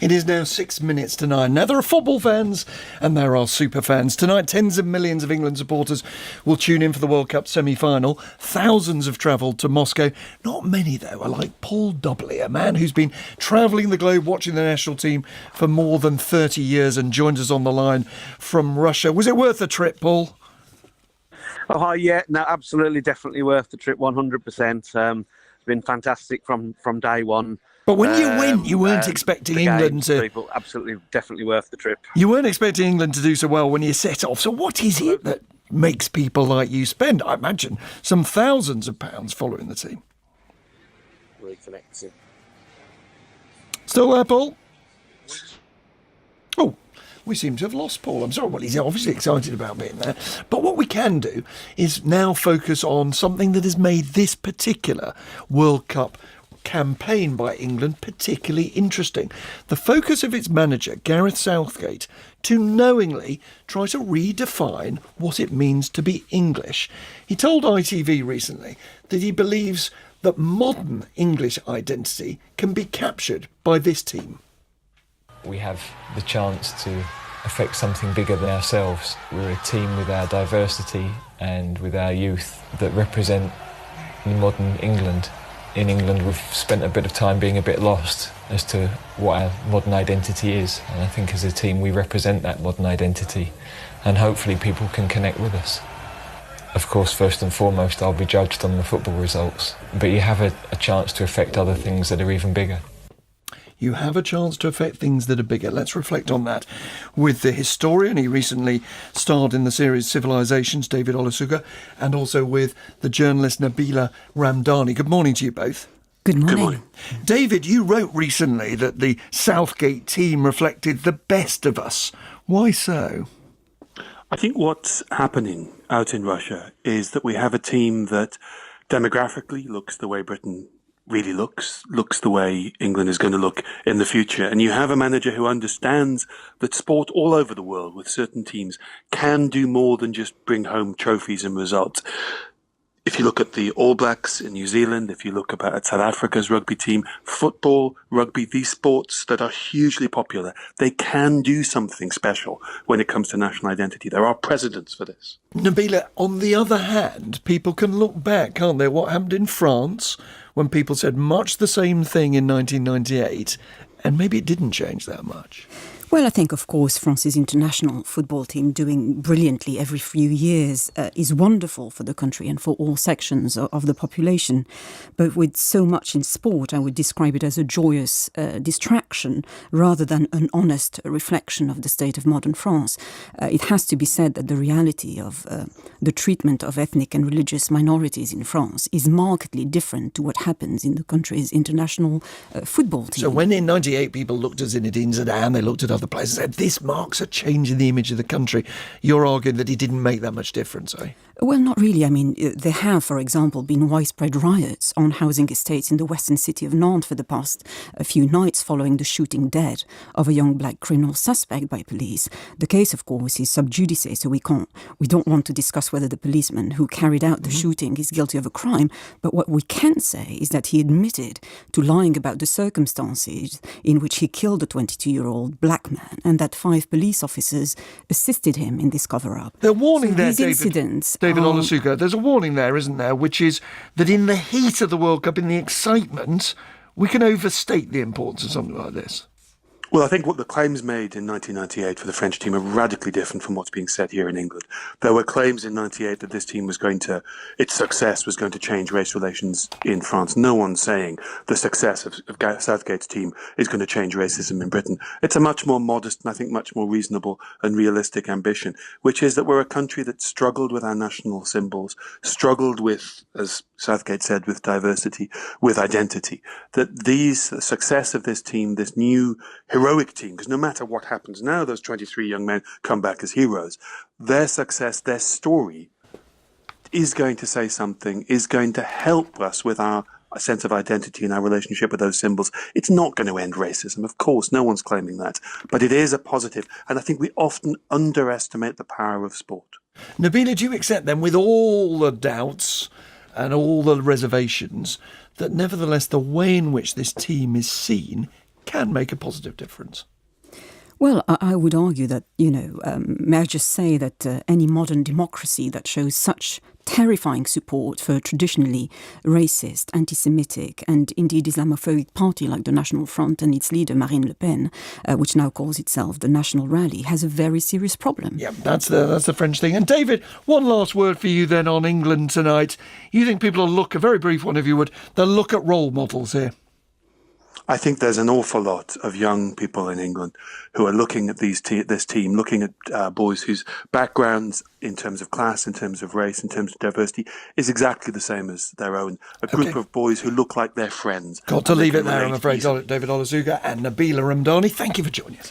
It is now 6 minutes to 9. Now, there are football fans and there are super fans. Tonight, tens of millions of England supporters will tune in for the World Cup semi-final. Thousands have travelled to Moscow. Not many, though, are like Paul Dobley, a man who's been travelling the globe watching the national team for more than 30 years and joins us on the line from Russia. Was it worth the trip, Paul? Oh, hi, yeah, no, absolutely, definitely worth the trip, 100%. It's been fantastic from day one. But when you went, you weren't expecting England to... People, absolutely, definitely worth the trip. You weren't expecting England to do so well when you set off. So what is it that makes people like you spend, I imagine, some thousands of pounds following the team? Reconnecting. Still there, Paul? Oh, we seem to have lost Paul. I'm sorry. Well, he's obviously excited about being there. But what we can do is now focus on something that has made this particular World Cup campaign by England particularly interesting. The focus of its manager, Gareth Southgate, to knowingly try to redefine what it means to be English. He told ITV recently that he believes that modern English identity can be captured by this team. We have the chance to affect something bigger than ourselves. We're a team with our diversity and with our youth that represent modern England. In England, we've spent a bit of time being a bit lost as to what our modern identity is. And I think as a team, we represent that modern identity. And hopefully people can connect with us. Of course, first and foremost, I'll be judged on the football results. But you have a chance to affect other things that are even bigger. You have a chance to affect things that are bigger. Let's reflect on that with the historian. He recently starred in the series Civilizations, David Olusoga, and also with the journalist Nabila Ramdani. Good morning to you both. Good morning. Good morning. David, you wrote recently that the Southgate team reflected the best of us. Why so? I think what's happening out in Russia is that we have a team that demographically looks the way Britain really looks the way England is going to look in the future. And you have a manager who understands that sport all over the world with certain teams can do more than just bring home trophies and results. If you look at the All Blacks in New Zealand, if you look at South Africa's rugby team, football, rugby, these sports that are hugely popular, they can do something special when it comes to national identity. There are precedents for this. Nabila, on the other hand, people can look back, can't they? What happened in France when people said much the same thing in 1998, and maybe it didn't change that much. Well, I think, of course, France's international football team doing brilliantly every few years is wonderful for the country and for all sections of the population. But with so much in sport, I would describe it as a joyous distraction rather than an honest reflection of the state of modern France. It has to be said that the reality of the treatment of ethnic and religious minorities in France is markedly different to what happens in the country's international football team. So when in 98 people looked at Zinedine Zidane, they looked at other players and said, this marks a change in the image of the country. You're arguing that he didn't make that much difference, eh? Well, not really. I mean, there have, for example, been widespread riots on housing estates in the western city of Nantes for the past few nights following the shooting dead of a young black criminal suspect by police. The case, of course, is sub judice, so we don't want to discuss whether the policeman who carried out the shooting is guilty of a crime. But what we can say is that he admitted to lying about the circumstances in which he killed a 22-year-old black man and that 5 police officers assisted him in this cover-up. They're warning there, these David. Incidents David Olusoga, there's a warning there, isn't there, which is that in the heat of the World Cup, in the excitement, we can overstate the importance of something like this. Well, I think what the claims made in 1998 for the French team are radically different from what's being said here in England. There were claims in 98 that this team its success was going to change race relations in France. No one's saying the success of Southgate's team is going to change racism in Britain. It's a much more modest and I think much more reasonable and realistic ambition, which is that we're a country that struggled with our national symbols, struggled with, as Southgate said, with diversity, with identity. That the success of this team, this new heroic team, because no matter what happens now, those 23 young men come back as heroes. Their success, their story is going to say something, is going to help us with our sense of identity and our relationship with those symbols. It's not going to end racism, of course, no one's claiming that, but it is a positive, and I think we often underestimate the power of sport. Nabila, do you accept then, with all the doubts and all the reservations, that nevertheless the way in which this team is seen can make a positive difference. Well, I would argue that, may I just say that any modern democracy that shows such terrifying support for traditionally racist, anti-Semitic and indeed Islamophobic party like the National Front and its leader Marine Le Pen, which now calls itself the National Rally, has a very serious problem. Yeah, that's the French thing. And David, one last word for you then on England tonight. You think people will look, a very brief one if you would, they'll look at role models here? I think there's an awful lot of young people in England who are looking at this team, looking at boys whose backgrounds in terms of class, in terms of race, in terms of diversity is exactly the same as their own. A group of boys who look like their friends. Got to leave it there, I'm afraid. David Olazuga and Nabila Ramdani, thank you for joining us.